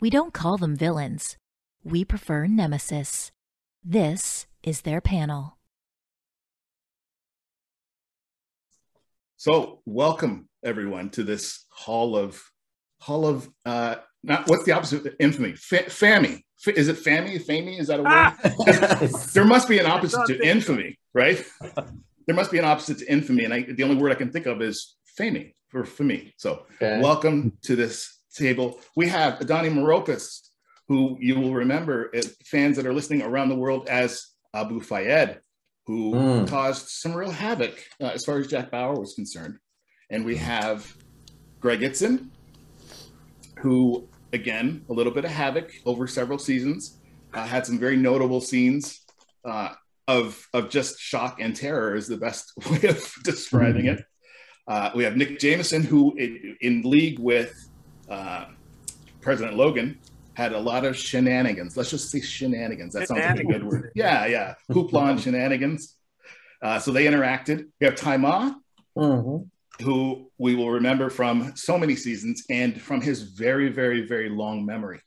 We don't call them villains. We prefer Nemesis. This is their panel. So welcome everyone to this hall of not what's the opposite of infamy? Fammy. Is it fammy? Fammy? Is that a word? There must be an opposite to infamy, right? There must be an opposite to infamy, and the only word I can think of is fammy for me. So welcome to this table. We have Adoni Maropis, who you will remember, fans that are listening around the world, as Abu Fayet, who caused some real havoc as far as Jack Bauer was concerned. And we have Greg Itzin, who, again, a little bit of havoc over several seasons, had some very notable scenes of just shock and terror is the best way of describing it. We have Nick Jameson, who in league with President Logan, had a lot of shenanigans. Let's just say shenanigans. That sounds like a good word. Yeah. Hoopla and shenanigans. So they interacted. We have Tzi Ma, who we will remember from so many seasons and from his very, very, very long memory.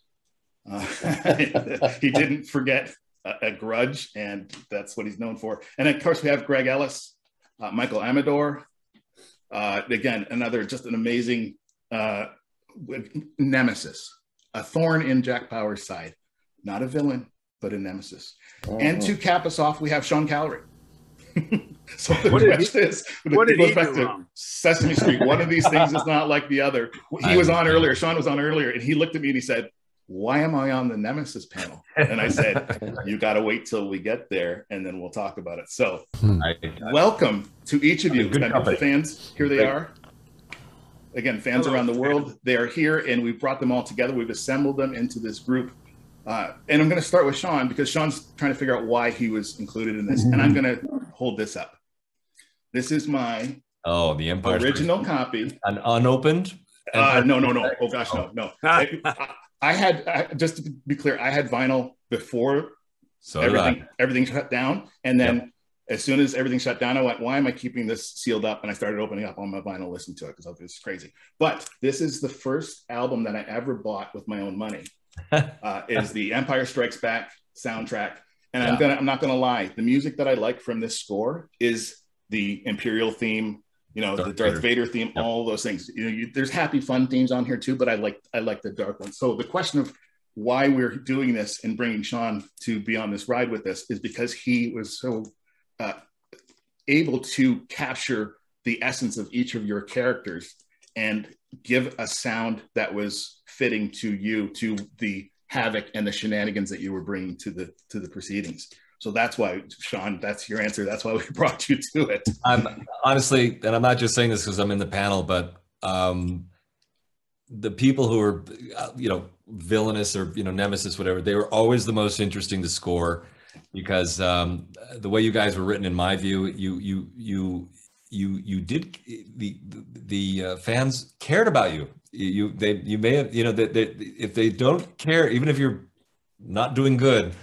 He didn't forget a grudge, and that's what he's known for. And of course, we have Greg Ellis, Michael Amador. Again, another just an amazing nemesis. A thorn in Jack Bauer's side, not a villain, but a nemesis. And to cap us off, we have Sean Callery. So the question is, it goes back to Sesame Street. One of these things is not like the other. He was on earlier. Sean was on earlier, and he looked at me and he said, "Why am I on the Nemesis panel?" And I said, "You got to wait till we get there, and then we'll talk about it." So, welcome to each of you, fans. Here they are. Again, fans around the world, they are here, and we've brought them all together. We've assembled them into this group. And I'm going to start with Sean, because Sean's trying to figure out why he was included in this. And I'm going to hold this up. This is my the Empire original copy. An unopened? No. Oh, gosh, no. I had, just to be clear, I had vinyl before everything shut down. And then as soon as everything shut down, I went, why am I keeping this sealed up? And I started opening up on my vinyl, listening to it, because it's crazy. But this is the first album that I ever bought with my own money. Is the Empire Strikes Back soundtrack. And I'm not gonna lie, the music that I like from this score is the Imperial theme, the Darth Vader theme, all those things. There's happy fun themes on here too, but I like the dark ones. So the question of why we're doing this and bringing Sean to be on this ride with us is because he was so able to capture the essence of each of your characters and give a sound that was fitting to you, to the havoc and the shenanigans that you were bringing to the proceedings. So that's why, Sean, that's your answer. That's why we brought you to it. I'm honestly, and I'm not just saying this because I'm in the panel, but the people who are, villainous or, nemesis, whatever, they were always the most interesting to score, because the way you guys were written, in my view, you did, the fans cared about you. You may have, if they don't care, even if you're not doing good,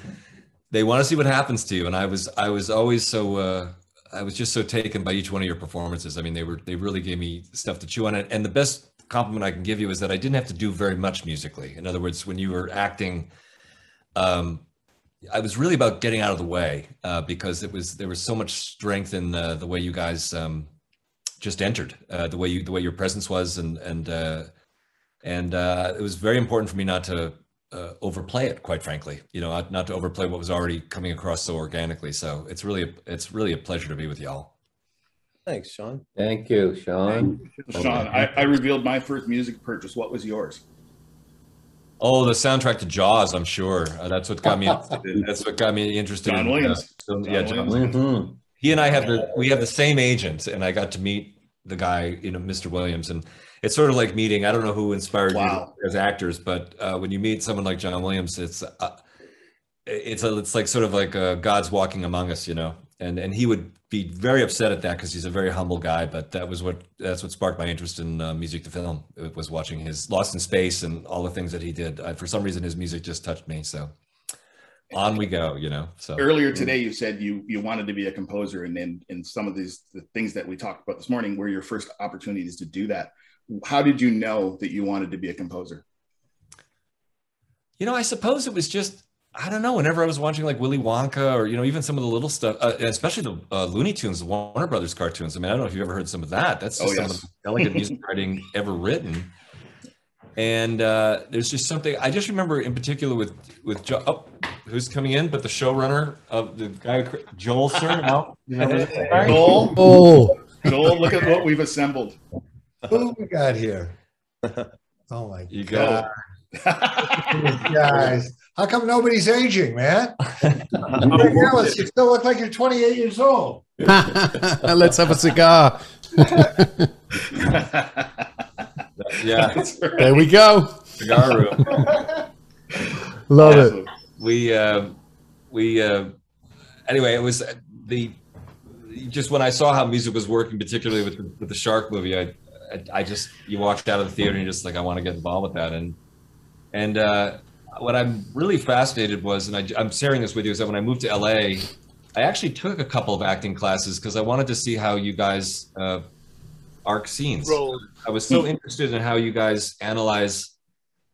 they want to see what happens to you. And I was always so I was just so taken by each one of your performances. I mean, they really gave me stuff to chew on. And the best compliment I can give you is that I didn't have to do very much musically. In other words, when you were acting, I was really about getting out of the way, because there was so much strength in the way you guys just entered, the way your presence was, and it was very important for me not to overplay it, quite frankly. Not to overplay what was already coming across so organically. So it's really a pleasure to be with y'all. Thanks, Sean. Thank you, Sean. Sean, I revealed my first music purchase. What was yours? Oh, the soundtrack to Jaws, I'm sure. That's what got me. That's what got me interested. John Williams. John Williams. He and I have the same agent, and I got to meet the guy, Mr. Williams, and it's sort of like meeting. I don't know who inspired you as actors, but when you meet someone like John Williams, it's like sort of like God's walking among us, And he would be very upset at that because he's a very humble guy. But that's what sparked my interest in music to film. It was watching his Lost in Space and all the things that he did. For some reason, his music just touched me. So on we go, So earlier today, you said you wanted to be a composer, and then in some of the things that we talked about this morning were your first opportunities to do that. How did you know that you wanted to be a composer? I suppose it was just, I don't know, whenever I was watching like Willy Wonka or, even some of the little stuff, especially the Looney Tunes, the Warner Brothers cartoons. I mean, I don't know if you've ever heard some of that. That's just some of the most delicate music writing ever written. And there's just something, I just remember in particular with who's coming in, but the showrunner of the guy, Joel, sir, now, you remember that guy? Joel, look at what we've assembled. Who we got here? Oh my God. Guys, how come nobody's aging, man? Ellis, you still look like you're 28 years old. Let's have a cigar. Yeah, there we go. Cigar room. Love it. Anyway, it was just when I saw how music was working, particularly with the shark movie, I just, you walked out of the theater and you're just like, I want to get involved with that. And what I'm really fascinated was, and I'm sharing this with you, is that when I moved to LA, I actually took a couple of acting classes because I wanted to see how you guys arc scenes. I was so interested in how you guys analyze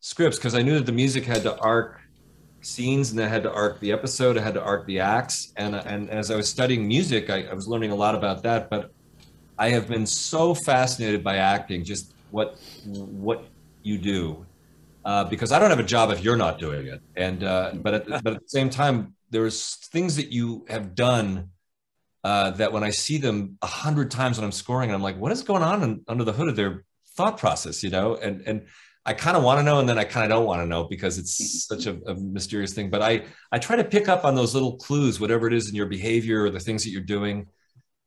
scripts because I knew that the music had to arc scenes and then had to arc the episode, it had to arc the acts. And as I was studying music, I was learning a lot about that. But I have been so fascinated by acting, just what you do, because I don't have a job if you're not doing it. And but at the same time, there's things that you have done that when I see them 100 times when I'm scoring, I'm like, what is going on under the hood of their thought process, And I kind of want to know, and then I kind of don't want to know because it's such a mysterious thing. But I try to pick up on those little clues, whatever it is in your behavior or the things that you're doing.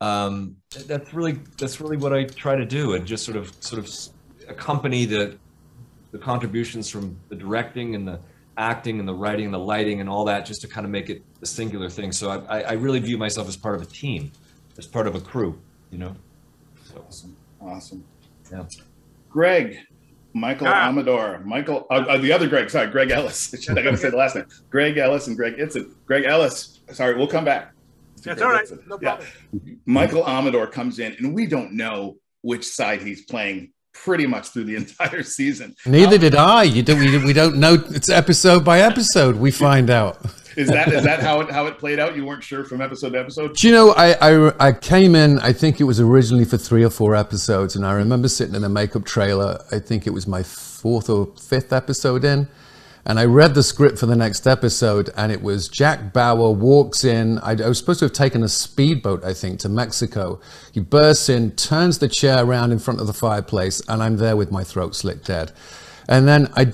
That's really what I try to do, and just sort of accompany the contributions from the directing and the acting and the writing and the lighting and all that, just to kind of make it a singular thing. So I really view myself as part of a team, as part of a crew, So. Awesome. Yeah. Greg, Michael Amador, the other Greg, sorry, Greg Ellis. I got to say the last name. Greg Ellis and Greg Itzin. Greg Ellis, sorry, we'll come back. That's all right. No problem. Yeah. Michael Amador comes in, and we don't know which side he's playing pretty much through the entire season. Neither did I. We don't know. It's episode by episode. We find out. Is that how it played out? You weren't sure from episode to episode? Do you know, I came in, I think it was originally for 3 or 4 episodes, and I remember sitting in a makeup trailer. I think it was my 4th or 5th episode in, and I read the script for the next episode, and it was Jack Bauer walks in. I was supposed to have taken a speedboat, I think, to Mexico. He bursts in, turns the chair around in front of the fireplace, and I'm there with my throat slit dead. And then I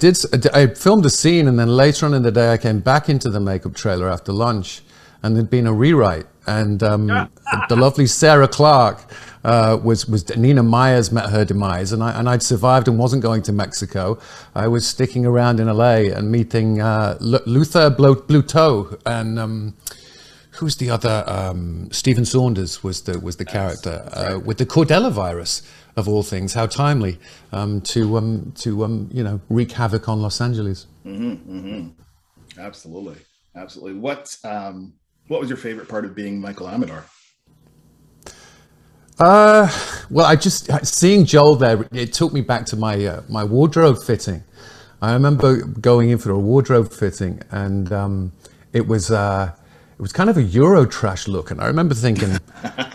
filmed a scene, and then later on in the day, I came back into the makeup trailer after lunch, and there'd been a rewrite. And the lovely Sarah Clark was Nina Myers met her demise, and I'd survived and wasn't going to Mexico. I was sticking around in LA and meeting Luther Bluteau and who's the other? Stephen Saunders was the character with the Cordella virus. Of all things, how timely to wreak havoc on Los Angeles. Absolutely. What was your favorite part of being Michael Amador? Well, I just seeing Joel there. It took me back to my wardrobe fitting. I remember going in for a wardrobe fitting, and it was kind of a Eurotrash look, and I remember thinking,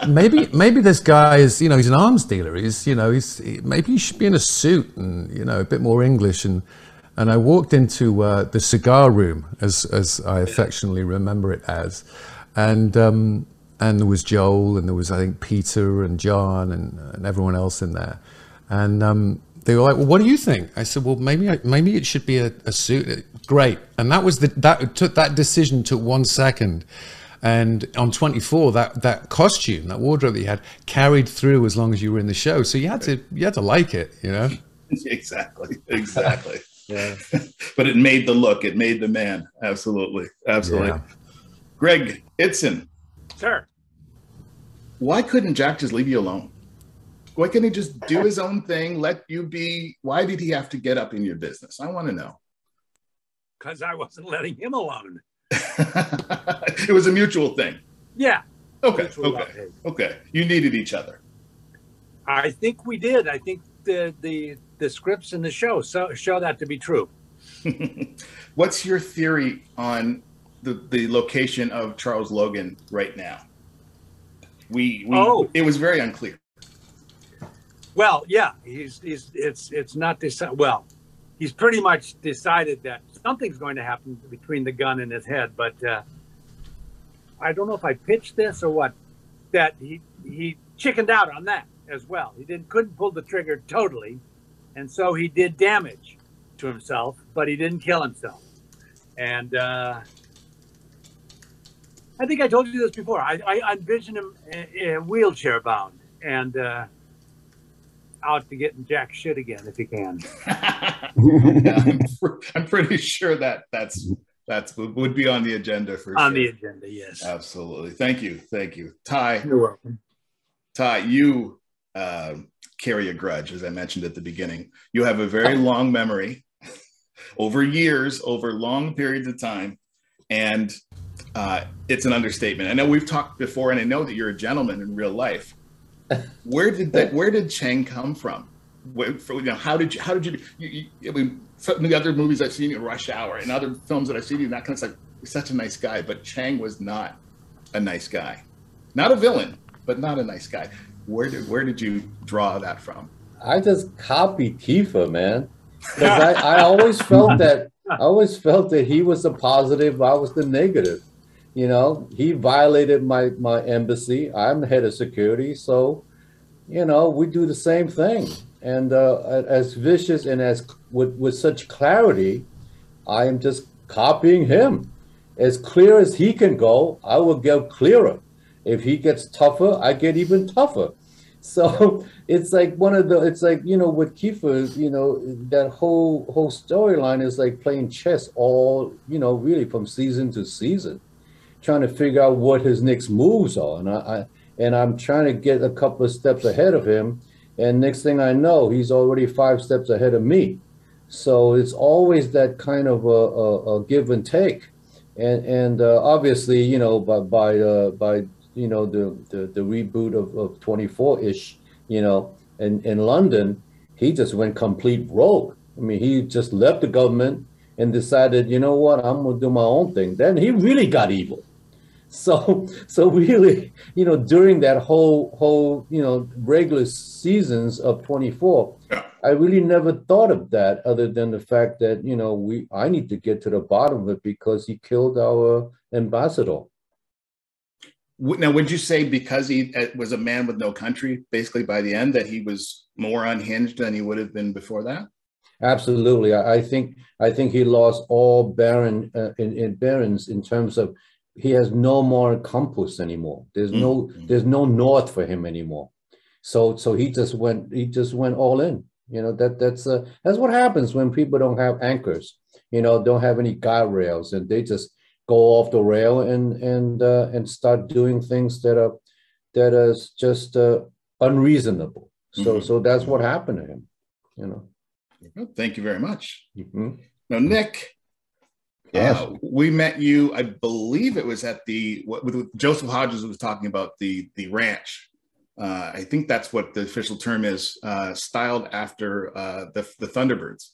maybe this guy is, he's an arms dealer. Maybe he should be in a suit and a bit more English. And I walked into the cigar room, as I affectionately remember it as, and there was Joel, and there was, I think, Peter and John and everyone else in there, and they were like, well, what do you think? I said, well, maybe it should be a suit. Great. And that decision took 1 second. And on 24, that costume, that wardrobe that you had, carried through as long as you were in the show. So you had to like it, Exactly. Yeah. But it made the look, it made the man. Absolutely. Yeah. Greg Itzin. Sure. Why couldn't Jack just leave you alone? Why couldn't he just do his own thing, let you be? Why did he have to get up in your business? I want to know. Because I wasn't letting him alone. It was a mutual thing. Yeah. Okay. You needed each other. I think we did. I think the scripts in the show show that to be true. What's your theory on the location of Charles Logan right now? It was very unclear. Well, yeah, it's not decided. Well, he's pretty much decided that something's going to happen between the gun and his head, but I don't know if I pitched this or what, that he chickened out on that as well. He couldn't pull the trigger totally, and so he did damage to himself, but he didn't kill himself. And I think I told you this before. I envision him wheelchair bound and out to getting jack shit again if he can. Yeah, I'm pretty sure that's would be on the agenda for on sure. The agenda, yes. Absolutely. Thank you, Ty. You're welcome. Ty, you carry a grudge, as I mentioned at the beginning. You have a very long memory, over years, over long periods of time, and it's an understatement. I know we've talked before, and I know that you're a gentleman in real life. Where did Chang come from? How did you? I mean, some of the other movies I've seen, Rush Hour, and other films that I've seen, that kind of stuff. You're such a nice guy, but Chang was not a nice guy, not a villain, but not a nice guy. Where did you draw that from? I just copied Kiefer, man, because I always felt that he was the positive, I was the negative. You know, he violated my embassy. I'm the head of security, so we do the same thing. And as vicious and as with such clarity, I am just copying him. As clear as he can go, I will go clearer. If he gets tougher, I get even tougher. So it's like with Kiefer, that whole storyline is like playing chess all, really from season to season, trying to figure out what his next moves are. And I'm trying to get a couple of steps ahead of him. And next thing I know, he's already 5 steps ahead of me. So it's always that kind of a give and take. And obviously, by the reboot of 24-ish, in London, he just went complete rogue. I mean, he just left the government and decided, you know what, I'm going to do my own thing. Then he really got evil. So really, during that whole regular seasons of 24, I really never thought of that other than the fact that, I need to get to the bottom of it because he killed our ambassador. Now, would you say because he was a man with no country, basically by the end, that he was more unhinged than he would have been before that? Absolutely. I think he lost all barons in terms of he has no more compass anymore. There's no north for him anymore. So he just went all in. That's what happens when people don't have anchors, don't have any guardrails, and they just go off the rail and start doing things that are just unreasonable. So that's what happened to him. Thank you very much. Mm-hmm. Now, Nick, yes, we met you. I believe it was at with Joseph Hodges was talking about the ranch. I think that's what the official term is, styled after the Thunderbirds.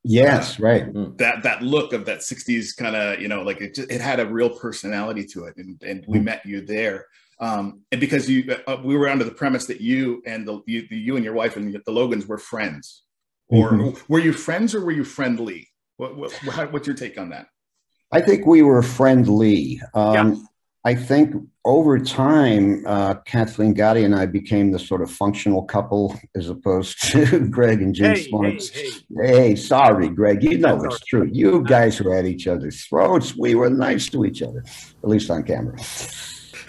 Yes, right. That look of that 60s kind of, it had a real personality to it. And we met you there. And because we were under the premise that you and you and your wife and the Logans were friends. Or were you friends or were you friendly? What's your take on that? I think we were friendly. I think over time, Kathleen Gotti and I became the sort of functional couple as opposed to Greg and Jim Smarts. Hey, sorry, Greg, it's true. You guys were at each other's throats. We were nice to each other, at least on camera.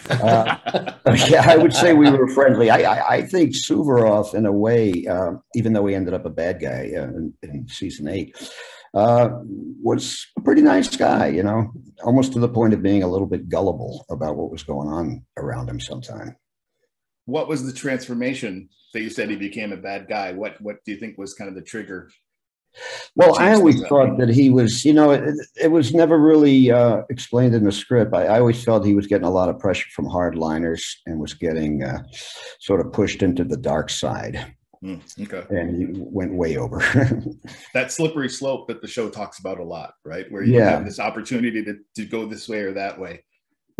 I would say we were friendly. I think Suvorov, in a way, even though he ended up a bad guy in season 8, was a pretty nice guy, almost to the point of being a little bit gullible about what was going on around him sometime. What was the transformation that you said he became a bad guy? What do you think was kind of the trigger? Well, I always thought that he was, it was never really explained in the script. I always felt he was getting a lot of pressure from hardliners and was getting sort of pushed into the dark side. Okay. And you went way over. That slippery slope that the show talks about a lot, right? Where you have this opportunity to go this way or that way.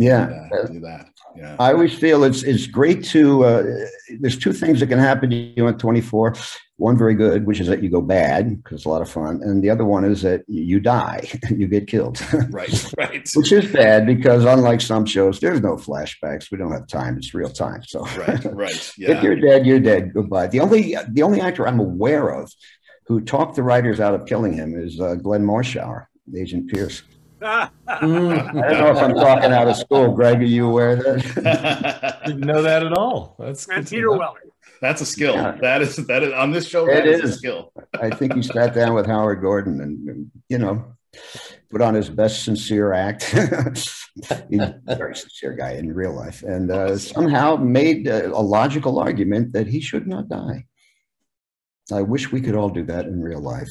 Yeah. And, do that. Yeah. I always feel it's great to, there's two things that can happen to you at 24. One very good, which is that you go bad, because it's a lot of fun. And the other one is that you die, you get killed. Right, right. Which is bad because unlike some shows, there's no flashbacks. We don't have time. It's real time. So right. Yeah. If you're dead, you're dead. Goodbye. The only actor I'm aware of who talked the writers out of killing him is Glenn Marshauer, Agent Pierce. I don't know if I'm talking out of school. Greg, are you aware of that? Didn't know that at all. That's and Peter Weller. That's a skill. Yeah. That is on this show. That is a skill. I think he sat down with Howard Gordon and put on his best sincere act. He's a very sincere guy in real life, and somehow made a logical argument that he should not die. I wish we could all do that in real life.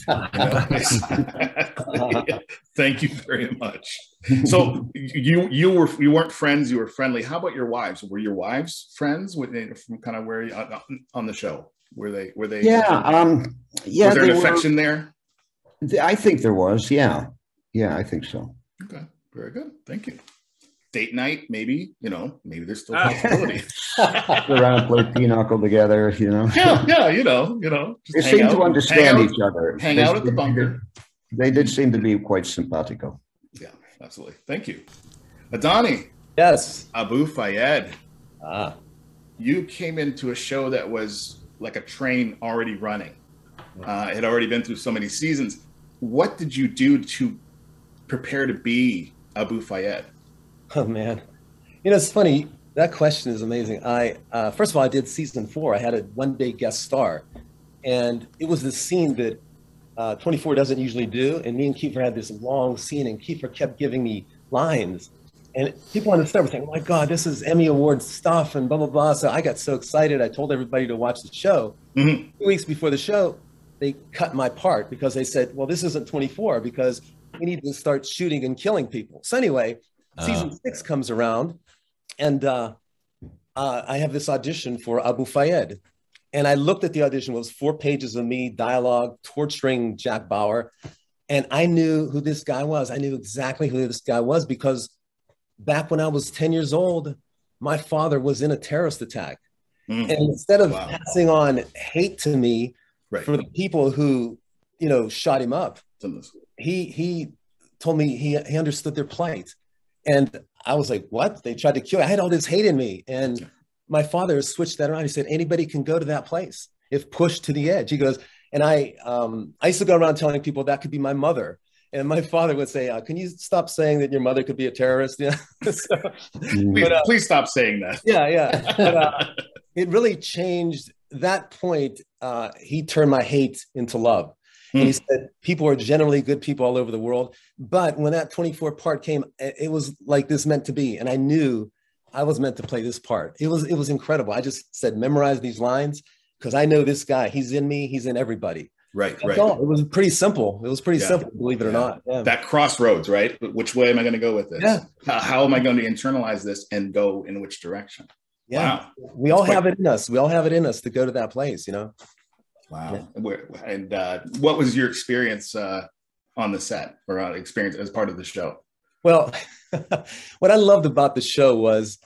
Thank you very much. So you weren't friends, you were friendly. How about your wives? Were your wives friends from kind of where you on the show? Were they? Yeah. Was there an affection there? I think there was. Yeah, I think so. Okay, very good. Thank you. Date night, maybe, maybe there's still possibility. Around, play pinochle together, Yeah, they seem to understand each other. Hang out at the bunker. They did seem to be quite simpatico. Yeah, absolutely. Thank you. Adoni. Yes. Abu Fayed. You came into a show that was like a train already running. It had already been through so many seasons. What did you do to prepare to be Abu Fayed? Oh man, it's funny. That question is amazing. I first of all, I did season 4. I had a one-day guest star, and it was this scene that 24 doesn't usually do. And me and Kiefer had this long scene, and Kiefer kept giving me lines, and people on the set were saying, "Oh my God, this is Emmy Award stuff," and blah blah blah. So I got so excited. I told everybody to watch the show. 2 weeks before the show, they cut my part because they said, "Well, this isn't 24 because we need to start shooting and killing people." So anyway. Season 6 comes around, and I have this audition for Abu Fayed. And I looked at the audition. It was 4 pages of me, dialogue, torturing Jack Bauer. And I knew who this guy was. I knew exactly who this guy was because back when I was 10 years old, my father was in a terrorist attack. And instead of passing on hate to me for the people who, shot him up, he told me he understood their plight. And I was like, what? They tried to kill me. I had all this hate in me. And my father switched that around. He said, anybody can go to that place if pushed to the edge. He goes, and I used to go around telling people that could be my mother. And my father would say, can you stop saying that your mother could be a terrorist? Please stop saying that. Yeah. But, it really changed that point. He turned my hate into love. And he said, people are generally good people all over the world. But when that 24 part came, it was like this meant to be. And I knew I was meant to play this part. It was incredible. I just said, memorize these lines because I know this guy. He's in me. He's in everybody. Right. It was pretty simple. It was pretty simple, believe it or not. Yeah. That crossroads, right? Which way am I going to go with this? Yeah. How am I going to internalize this and go in which direction? Yeah. Wow. We all have it in us. We all have it in us to go to that place, Wow. Yeah. And what was your experience on the set or experience as part of the show? Well, what I loved about the show was,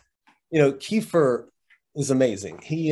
Kiefer is amazing. He,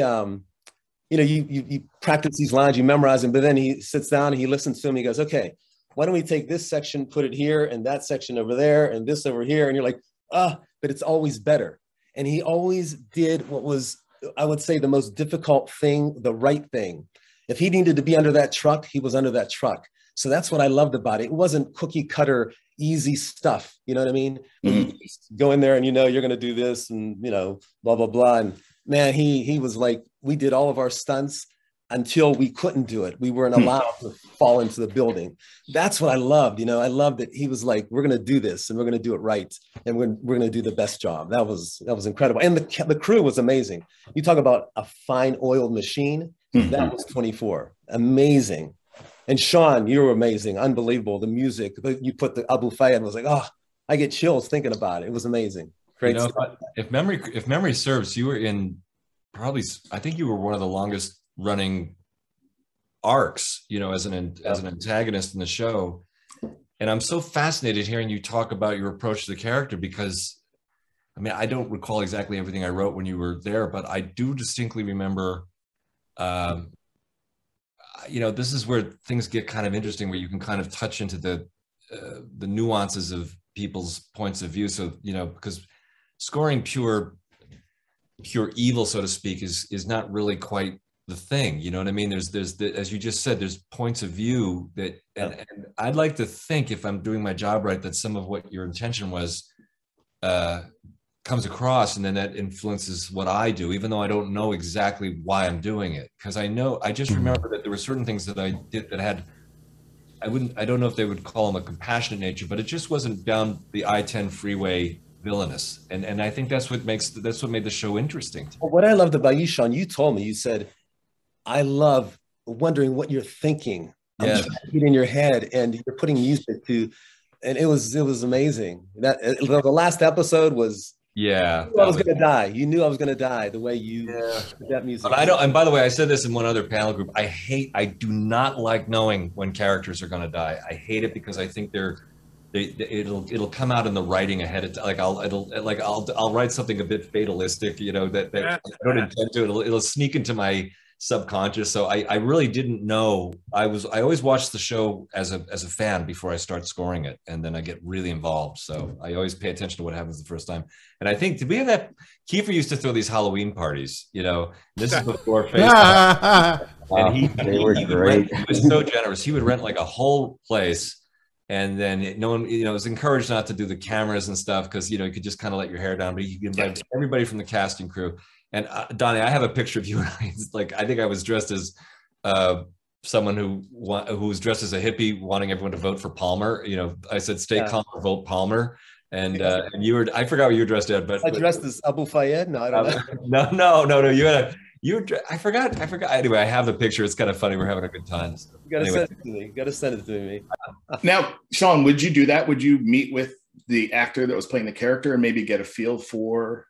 you practice these lines, you memorize them, but then he sits down and he listens to them. He goes, okay, why don't we take this section, put it here and that section over there and this over here. And you're like, but it's always better. And he always did what was, I would say, the most difficult thing, the right thing. If he needed to be under that truck, he was under that truck. So that's what I loved about it. It wasn't cookie cutter, easy stuff. You know what I mean? You go in there and you're going to do this and, blah, blah, blah. And man, he was like, we did all of our stunts until we couldn't do it. We weren't allowed to fall into the building. That's what I loved. I loved that he was like, we're going to do this and we're going to do it right. And we're going to do the best job. That was incredible. And the crew was amazing. You talk about a fine oiled machine. That was 24. Amazing. And Sean, you were amazing. Unbelievable. The music, you put the Abu Fayed was like, I get chills thinking about it. It was amazing. Great stuff. If memory serves, you were in I think you were one of the longest running arcs, you know, as an antagonist in the show. And I'm so fascinated hearing you talk about your approach to the character, because I mean, I don't recall exactly everything I wrote when you were there, but I do distinctly remember, you know, this is where things get kind of interesting, where you can kind of touch into the nuances of people's points of view. So, you know, because scoring pure evil, so to speak, is not really quite the thing. You know what I mean? There's as you just said, there's points of view that, and I'd like to think, if I'm doing my job right, that some of what your intention was comes across, and then that influences what I do, even though I don't know exactly why I'm doing it. Because I just remember that there were certain things that I did that had, I don't know if they would call them a compassionate nature, but it just wasn't down the I-10 freeway villainous. And I think that's what made the show interesting. Well, what I loved about you, Sean, you told me, you said, I love wondering what you're thinking. I'm trying to get in your head, and you're putting music to, and it was amazing. That the last episode was, I was going to die. You knew I was going to die the way you that music. But I don't. And by the way, I said this in one other panel group. I do not like knowing when characters are going to die. I hate it because I think it'll come out in the writing ahead of time. Like I'll write something a bit fatalistic, you know, that I don't intend to. It'll sneak into my subconscious. So I really didn't know. I always watch the show as a fan before I start scoring it, and then I get really involved. So I always pay attention to what happens the first time. And I think, did we have that? Kiefer used to throw these Halloween parties, you know. This is before Facebook. And they were great. He was so generous. He would rent like a whole place, and then no one, you know, was encouraged not to do the cameras and stuff, because, you know, you could just kind of let your hair down, but you could invite everybody from the casting crew. And Donnie, I have a picture of you and I. Like, I think I was dressed as someone who was dressed as a hippie, wanting everyone to vote for Palmer. You know, I said, "Stay calm or vote Palmer." And you were, I forgot what you were dressed as, but I dressed as Abu Fayed. No, I don't know. No. I forgot. Anyway, I have the picture. It's kind of funny. We're having a good time. So, you gotta send it to me. You gotta send it to me. Now, Sean, would you do that? Would you meet with the actor that was playing the character and maybe get a feel for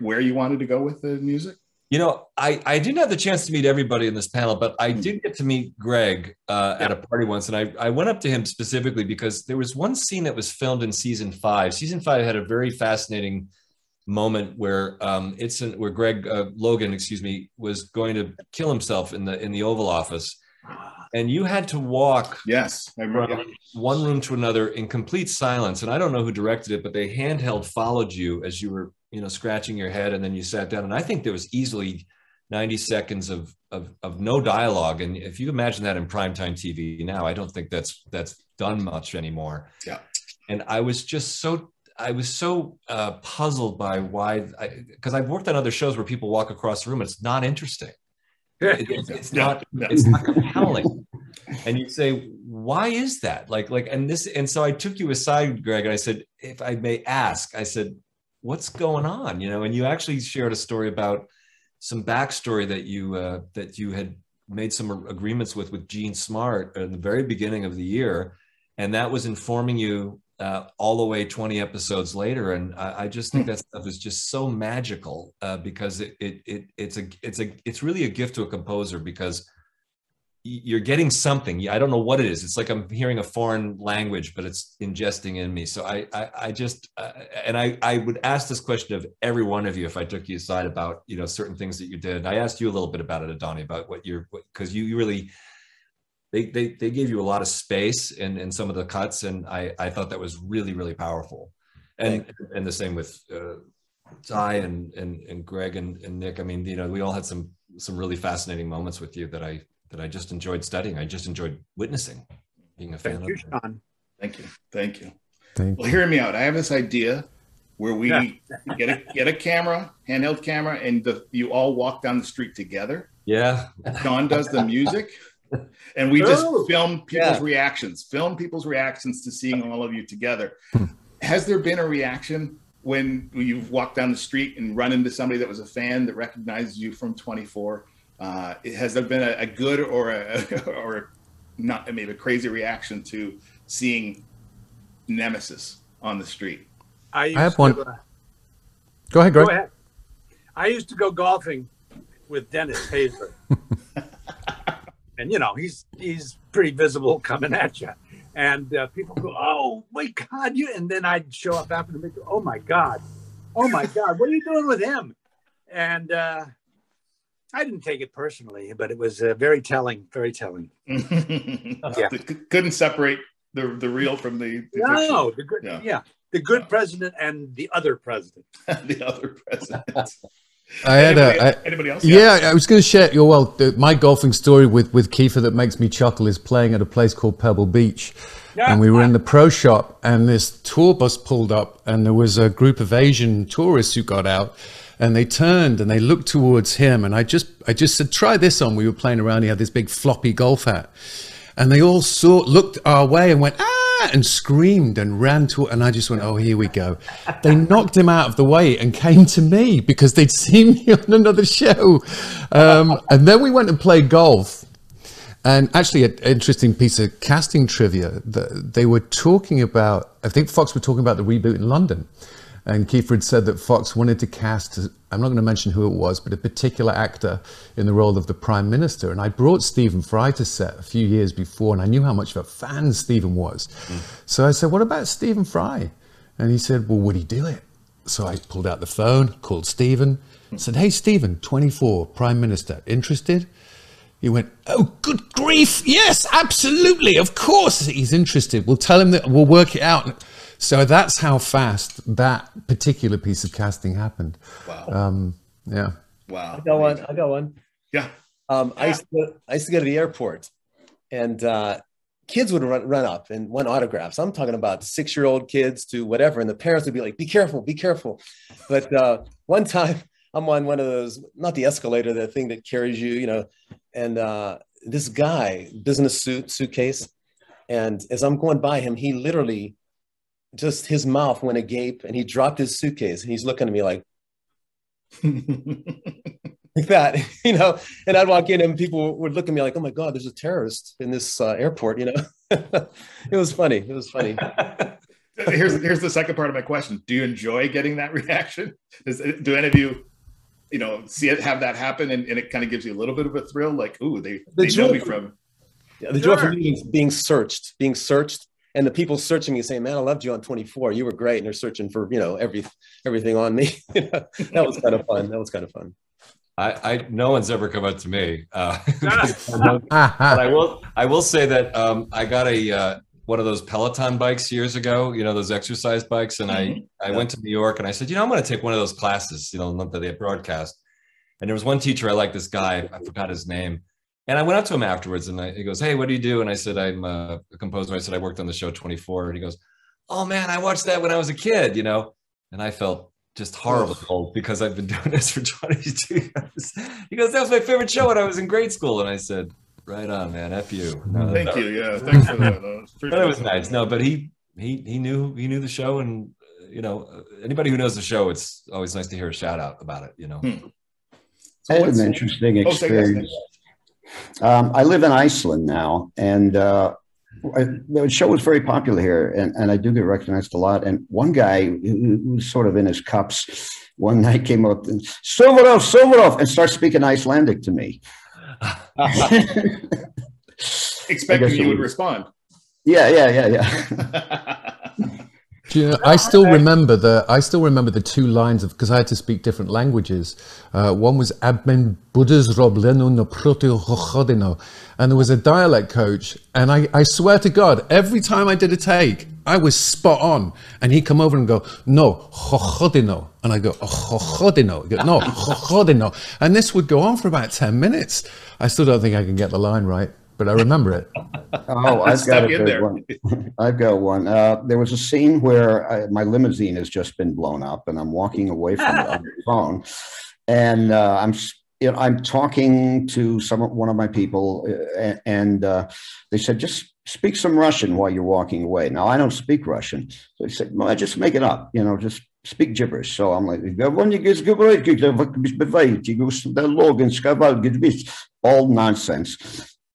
where you wanted to go with the music? You know, I didn't have the chance to meet everybody in this panel, but I did get to meet Greg at a party once. And I went up to him specifically because there was one scene that was filmed in season 5. Season 5 had a very fascinating moment where Greg Logan, was going to kill himself in the Oval Office. And you had to walk from one room to another in complete silence. And I don't know who directed it, but they handheld followed you as you were, you know, scratching your head, and then you sat down. And I think there was easily 90 seconds of no dialogue. And if you imagine that in primetime TV now, I don't think that's done much anymore. Yeah. And I was so puzzled by why, because I've worked on other shows where people walk across the room. It's not interesting. It's not compelling. And you say, why is that? And so I took you aside, Greg, and I said, if I may ask, I said, what's going on? You know, and you actually shared a story about some backstory that you had made some agreements with Gene Smart at the very beginning of the year. And that was informing you all the way 20 episodes later. And I just think that stuff is just so magical because it's really a gift to a composer, because you're getting something. I don't know what it is. It's like I'm hearing a foreign language, but it's ingesting in me. So I would ask this question of every one of you if I took you aside about, you know, certain things that you did. I asked you a little bit about it, Adoni, about because you really, they gave you a lot of space in some of the cuts, and I thought that was really, really powerful. And the same with Ty and Greg and Nick. I mean, you know, we all had some really fascinating moments with you that I just enjoyed studying. I just enjoyed witnessing, being a fan of. Sean. Thank you. Well, hear me out. I have this idea where we get a camera, handheld camera, and you all walk down the street together. Yeah. Sean does the music, and we just film people's reactions. Film people's reactions to seeing all of you together. Has there been a reaction when you've walked down the street and run into somebody that was a fan that recognizes you from 24? Has there been a good or not, maybe a crazy reaction to seeing Nemesis on the street? I have one. Go ahead, Greg. Go ahead. I used to go golfing with Dennis Haysbert. and he's pretty visible coming at you, and people go, "Oh my God!" And then I'd show up after them and go, "Oh my God, what are you doing with him?" And I didn't take it personally, but it was very telling. Yeah, couldn't separate the real from the no, the good, the good president and the other president. The other president. Anybody else? Yeah, I was going to share my golfing story with Kiefer that makes me chuckle is playing at a place called Pebble Beach. Yeah. And we were in the pro shop, and this tour bus pulled up, and there was a group of Asian tourists who got out, and they turned and they looked towards him, and I just said, "Try this on." We were playing around. He had this big floppy golf hat, and they all looked our way and went, "Ah!" and screamed and ran to, and I just went, "Oh, here we go." They knocked him out of the way and came to me because they'd seen me on another show. And then we went and played golf. And actually, an interesting piece of casting trivia that they were talking about, I think Fox were talking about the reboot in London. And Kiefer had said that Fox wanted to cast, I'm not going to mention who it was, but a particular actor in the role of the Prime Minister. And I brought Stephen Fry to set a few years before, and I knew how much of a fan Stephen was. So I said, "What about Stephen Fry?" And he said, "Well, would he do it?" So I pulled out the phone, called Stephen, said, "Hey, Stephen, 24, Prime Minister, interested?" He went, "Oh, good grief. Yes, absolutely. Of course he's interested. We'll tell him that we'll work it out." So that's how fast that particular piece of casting happened. Wow. Yeah. Wow. I got one. Yeah. I used to go to the airport, and kids would run up and want autographs. I'm talking about 6-year-old kids to whatever. And the parents would be like, be careful. But one time I'm on one of those, not the escalator, the thing that carries you, and this guy, business suitcase. And as I'm going by him, he literally just, his mouth went agape and he dropped his suitcase and he's looking at me like that, and I'd walk in and people would look at me like, "Oh my God, there's a terrorist in this airport," It was funny. Here's the second part of my question. Do you enjoy getting that reaction? Do any of you, see it, have that happen, and it kind of gives you a little bit of a thrill, like, ooh, they know me from. Yeah, the joy for me is being searched, and the people searching me saying, "Man, I loved you on 24. You were great." And they're searching for, everything on me. That was kind of fun. No one's ever come up to me. But I will say that I got one of those Peloton bikes years ago, those exercise bikes. And I went to New York and I said, I'm going to take one of those classes, the month that they broadcast. And there was one teacher, I like this guy, I forgot his name. And I went up to him afterwards and he goes, "Hey, what do you do?" And I said, "I'm a composer." I said, "I worked on the show 24. And he goes, "Oh man, I watched that when I was a kid, And I felt just horrible because I've been doing this for 22 years. He goes, "That was my favorite show when I was in grade school." And I said, "Right on, man. F you." No, Thank you. Yeah. Thanks for that. But it was nice. No, but he knew the show, and anybody who knows the show, it's always nice to hear a shout out about it. I had an interesting experience. I live in Iceland now, and the show was very popular here, and I do get recognized a lot. And one guy who was sort of in his cups one night came up and Sovarov, and starts speaking Icelandic to me. Expecting you would respond. Yeah. Do you know, I still remember the two lines because I had to speak different languages. One was "Abmen Buddhas Robleno no Proteo Hochodino," and there was a dialect coach, and I swear to God, every time I did a take, I was spot on, and he'd come over and go, "No, Hochodino," and I go, "Hochodino," go, "No, Hochodino," and this would go on for about 10 minutes. I still don't think I can get the line right, but I remember it. Oh, I've got a good one. I've got one. There was a scene where my limousine has just been blown up, and I'm walking away from it on the phone, and I'm talking to one of my people, and they said, "Just speak some Russian while you're walking away." Now I don't speak Russian, so they said, "Well, just make it up, just speak gibberish." So I'm like, all nonsense.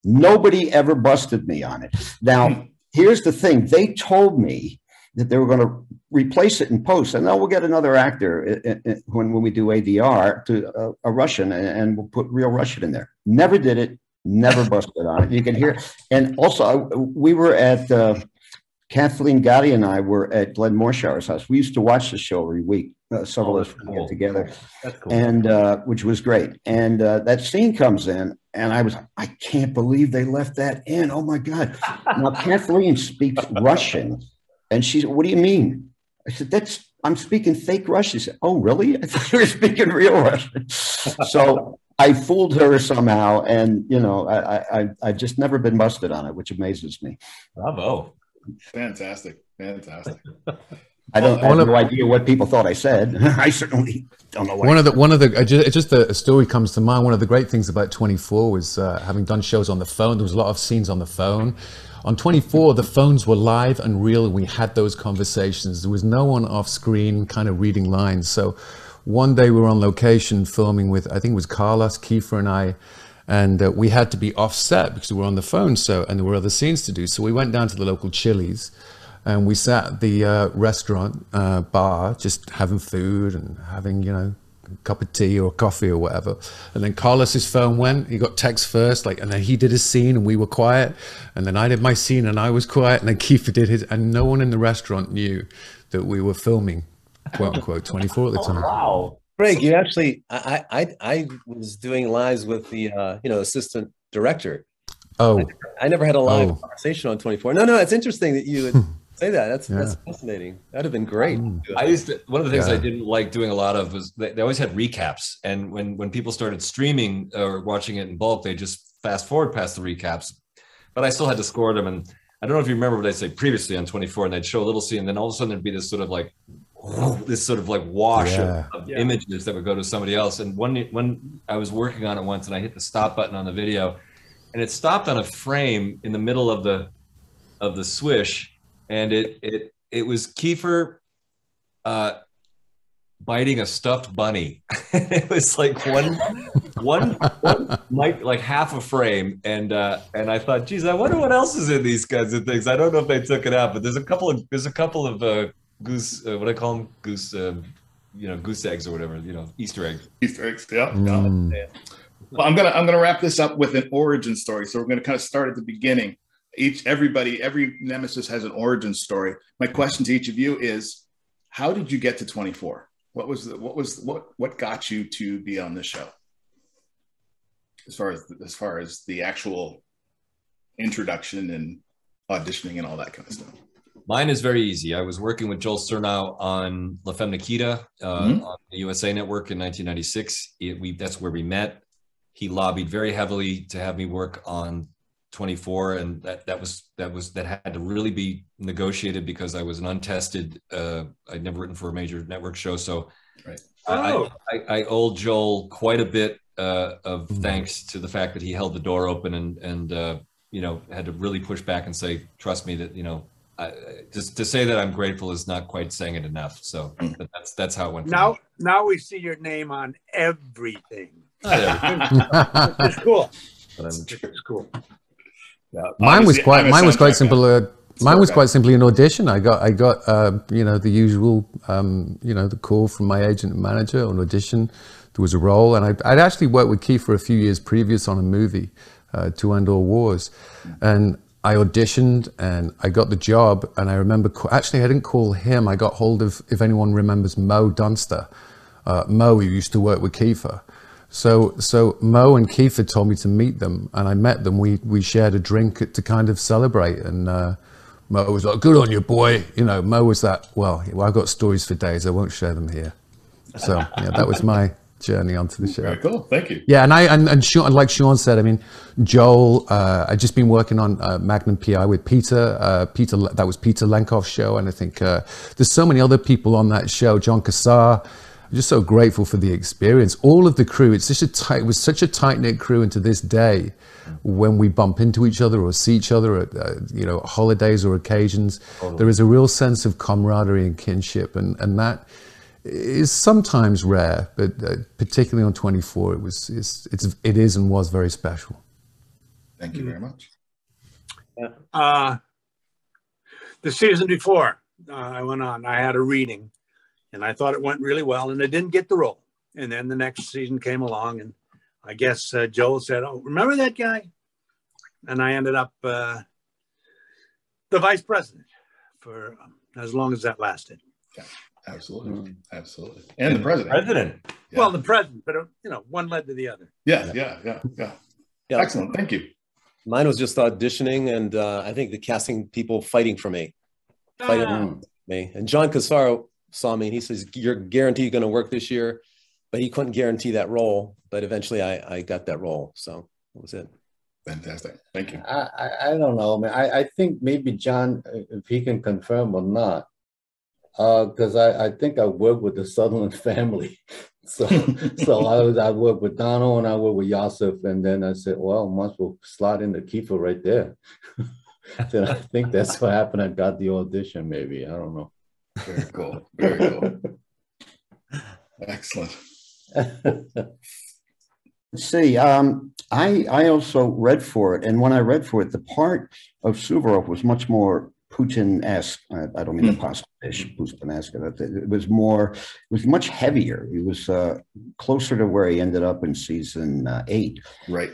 Nobody ever busted me on it. Now, here's the thing. They told me that they were going to replace it in post, and then we'll get another actor when we do ADR to a Russian, and we'll put real Russian in there. Never did it. Never busted on it. You can hear. And also, we were at Kathleen Gotti and I were at Glenn Morshower's house. We used to watch the show every week. Several of us would get together, That's cool. and which was great. And that scene comes in, and I can't believe they left that in. Oh my God! Now Kathleen speaks Russian, and she said, "What do you mean?" I said, I'm speaking fake Russian." She said, "Oh, really? I thought you were speaking real Russian." So I fooled her somehow, and I've just never been busted on it, which amazes me. Bravo! Fantastic. I have no idea what people thought I said. I certainly don't know. Just a story comes to mind. One of the great things about 24 was having done shows on the phone. There was a lot of scenes on the phone. On 24, the phones were live and real, and we had those conversations. There was no one off screen kind of reading lines. So one day we were on location filming with, I think it was Carlos, Kiefer, and I, and we had to be offset because we were on the phone. And there were other scenes to do. So we went down to the local Chili's, and we sat at the restaurant bar, just having food and having, a cup of tea or coffee or whatever. And then Carlos's phone went, he got text first, and then he did his scene and we were quiet. And then I did my scene and I was quiet. And then Kiefer did his, and no one in the restaurant knew that we were filming, quote unquote, 24 at the time. Oh, wow. Greg, you actually, I was doing lives with the, assistant director. Oh. I never had a live conversation on 24. No, it's interesting that you would say that. That's fascinating. That'd have been great. One of the things I didn't like doing a lot of was they always had recaps. And when people started streaming or watching it in bulk, they just fast forward past the recaps. But I still had to score them. And I don't know if you remember what I'd say previously on 24, and they'd show a little scene, and then all of a sudden there'd be this sort of like wash of images that would go to somebody else. And when I was working on it once, and I hit the stop button on the video, and it stopped on a frame in the middle of the swish. And it was Kiefer biting a stuffed bunny. It was like one like half a frame, and I thought, geez, I wonder what else is in these kinds of things. I don't know if they took it out, but there's a couple of goose, what I call them, goose eggs or whatever, Easter eggs. Easter eggs, yeah. Well, I'm gonna wrap this up with an origin story. So we're gonna kind of start at the beginning. Every Nemesis has an origin story. My question to each of you is, how did you get to 24? What got you to be on this show? As far as the actual introduction and auditioning and all that kind of stuff. Mine is very easy. I was working with Joel Surnow on La Femme Nikita on the USA Network in 1996. That's where we met. He lobbied very heavily to have me work on 24, and that had to really be negotiated because I was an untested. I'd never written for a major network show, so I owe Joel quite a bit of thanks to the fact that he held the door open and had to really push back and say, trust me that just to say that I'm grateful is not quite saying it enough. So but that's how it went. Now we see your name on everything. It's cool. It's cool. Yeah. Mine was quite simple. Mine was quite simply an audition. I got the usual the call from my agent and manager on audition. There was a role, and I'd actually worked with Keith for a few years previous on a movie, To End All Wars, and I auditioned and I got the job. And I remember actually I didn't call him. I got hold of, if anyone remembers, Mo Dunster, Mo who used to work with Kiefer. So Mo and Kiefer told me to meet them, and I met them. We shared a drink to kind of celebrate, and Mo was like, "Good on you, boy." Mo was that. Well, I've got stories for days. I won't share them here. So yeah, that was my journey onto the show. Very cool. Thank you. Yeah, and Sean, like Sean said, I mean, Joel. I'd just been working on Magnum PI with Peter. Peter, that was Peter Lenkoff's show, and I think there's so many other people on that show. John Cassar. I'm just so grateful for the experience. All of the crew, it was such a tight-knit crew, and to this day, when we bump into each other or see each other at holidays or occasions, there is a real sense of camaraderie and kinship, and that is sometimes rare, but particularly on 24, it is and was very special. Thank you very much. The season before I went on, I had a reading. And I thought it went really well, and I didn't get the role. And then the next season came along, and I guess Joel said, "Oh, remember that guy? and I ended up the vice president for as long as that lasted. Yeah, absolutely, absolutely, and the president. Yeah. Well, the president, but one led to the other. Yeah. Excellent, thank you. Mine was just auditioning, and I think the casting people fighting for me. And John Cassaro saw me, and he says, "You're guaranteed going to work this year," but he couldn't guarantee that role. But eventually, I got that role, so that was it. Fantastic, thank you. I don't know, man. I think maybe John, if he can confirm or not, because I think I worked with the Sutherland family. So I worked with Donald and I worked with Yosef, and then I said, well, might as well slide in the Kiefer right there. So I think that's what happened. I got the audition, maybe. I don't know. Very cool. Very cool. Excellent. Let's see. I also read for it, and when I read for it, the part of Suvorov was much more Putin-esque. I don't mean the pasta-ish, Putin-esque. It was much heavier. It was closer to where he ended up in season 8. Right.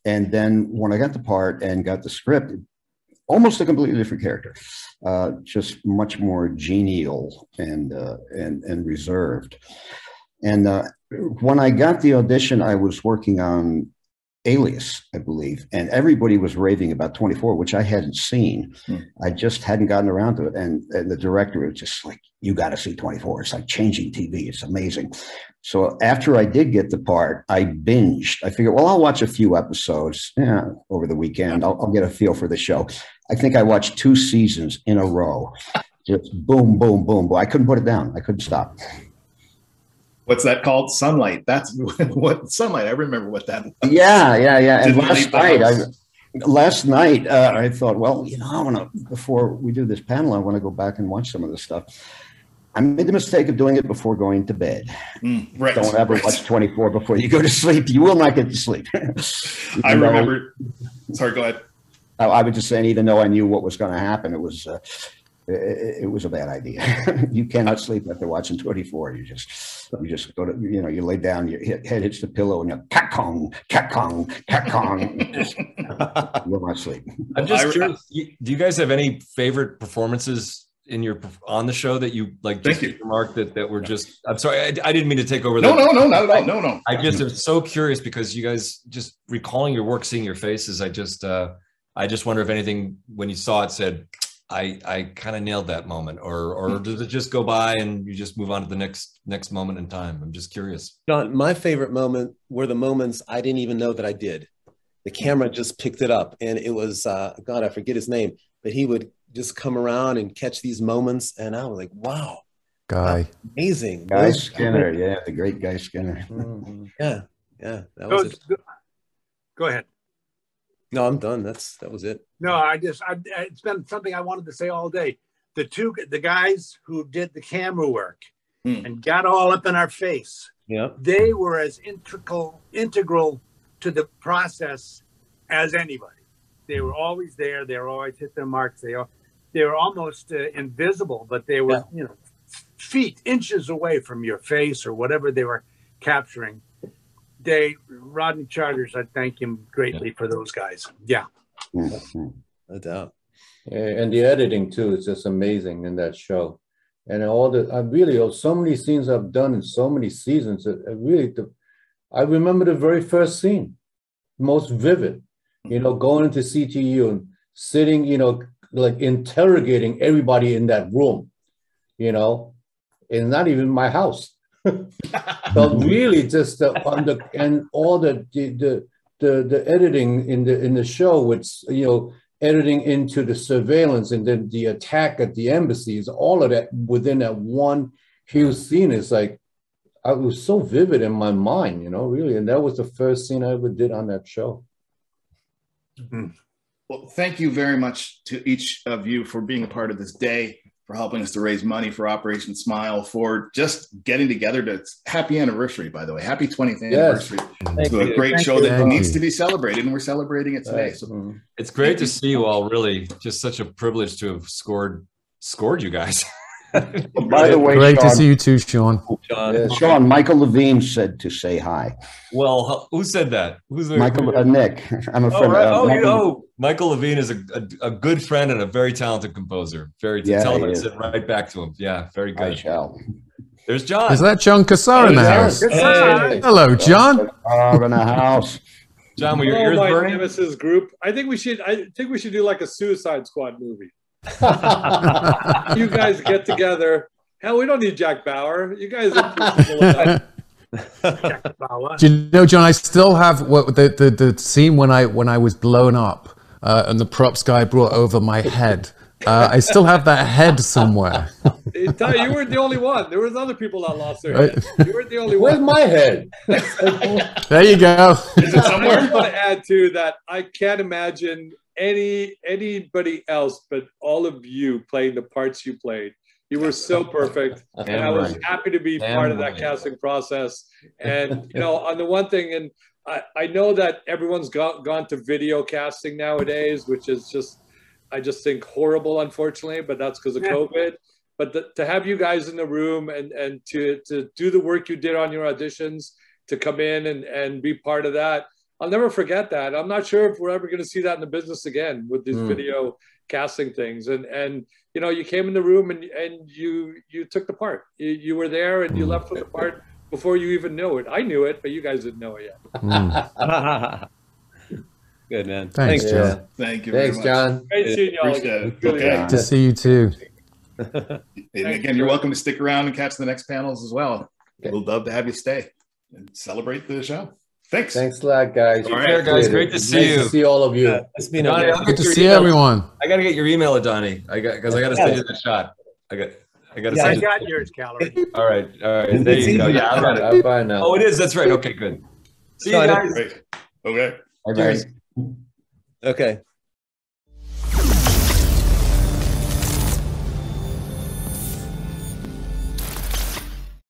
And then when I got the part and got the script, almost a completely different character, just much more genial and reserved. And when I got the audition, I was working on Alias, I believe, and everybody was raving about 24, which I hadn't seen. I just hadn't gotten around to it. And the director was just like, you got to see 24. It's like changing TV. It's amazing. So after I did get the part, I binged. I figured, well, I'll watch a few episodes over the weekend. I'll get a feel for the show. I think I watched 2 seasons in a row. Just boom, boom, boom, boom. I couldn't put it down. I couldn't stop. What's that called? Sunlight. That's what Sunlight. I remember what that was. Yeah. And last night, I thought, well, I want to, before we do this panel, I want to go back and watch some of this stuff. I made the mistake of doing it before going to bed. Right. Don't ever watch 24 before you go to sleep. You will not get to sleep. I remember. Sorry, go ahead. I was just saying, even though I knew what was going to happen, it was a bad idea. You cannot sleep after watching 24. You just go to, you lay down, your head hits the pillow, and you're cat-kong, cat-kong, cat-kong. You will not sleep. I'm just curious, do you guys have any favorite performances on the show that you like? Just remarked that were just. I'm sorry, I didn't mean to take over. No, not at all. No. I just am so curious because you guys just recalling your work, seeing your faces. I just wonder if anything when you saw it said, I kind of nailed that moment, or does it just go by and you just move on to the next moment in time? I'm just curious. John, my favorite moment were the moments I didn't even know that I did. The camera just picked it up, and it was God, I forget his name, but he would just come around and catch these moments, and I was like, wow, amazing. Guy Skinner, the great Guy Skinner. Yeah, that was it. Go ahead. No, I'm done. That was it. No, it's been something I wanted to say all day. The guys who did the camera work and got all up in our face. Yeah, they were as integral to the process as anybody. They were always there. They were always hit their marks. They were almost invisible, but they were feet, inches away from your face or whatever they were capturing. Rodney Charters, I thank him greatly for those guys. Yeah. No doubt. And the editing too is just amazing in that show. And so many scenes I've done in so many seasons. I remember the very first scene, most vivid, going into CTU and sitting, like interrogating everybody in that room, and not even my house. But really just and all the editing in the show, which editing into the surveillance and then the attack at the embassies, all of that within that one huge scene is like, it was so vivid in my mind, really. And that was the first scene I ever did on that show. Well, thank you very much to each of you for being a part of this day, for helping us to raise money for Operation Smile, for just getting together. Happy anniversary, by the way. Happy 20th anniversary to a great show that needs to be celebrated, and we're celebrating it today. So it's great to see you all. Really, just such a privilege to have scored you guys. By the way, great Sean, to see you too, Sean. Sean, Michael Levine said to say hi. Well, who said that? Who's there? Michael Nick. I'm a friend. Right. Michael Levine is a good friend and a very talented composer. Tell him I said right back to him. Yeah, very good. I shall. There's John. Is that John Cassar in the house? Hey. Hello, John. In the house. John, were your ears burning? Nemesis group. I think we should do like a Suicide Squad movie. You guys get together. Hell, we don't need Jack Bauer. You guys are Jack Bauer. Do you know, John? I still have the scene when I was blown up and the props guy brought over my head. I still have that head somewhere. You weren't the only one. There was other people that lost their head. You weren't the only one. Where's my head? There you go. Is it somewhere? I just want to add to that. I can't imagine anybody else but all of you playing the parts you played. You were so perfect, and I was happy to be part of that casting process. And on the one thing, and I know that everyone's gone to video casting nowadays, which is just. I just think horrible, unfortunately, but that's because of COVID. But to have you guys in the room and to do the work you did on your auditions, to come in and be part of that, I'll never forget that. I'm not sure if we're ever going to see that in the business again with these video casting things. And you came in the room and you took the part. You were there and you left with the part before you even knew it. I knew it, but you guys didn't know it yet. Good, man. Thanks, John. Thank you very much. John. Great seeing y'all. Okay. To see you too. And again, you're welcome to stick around and catch the next panels as well. We'd love to have you stay and celebrate the show. Thanks. Thanks a lot, guys. All right, guys. Great to see you. Nice to see all of you. Good to see everyone. I got to get your email, Adoni. Because I got to send you the shot. I got to I send got yours, Callery. All right. There you go. Yeah, I got it. Bye now. Oh, it is. That's right. Okay, good. See you guys. Great. Okay. Cheers. Okay.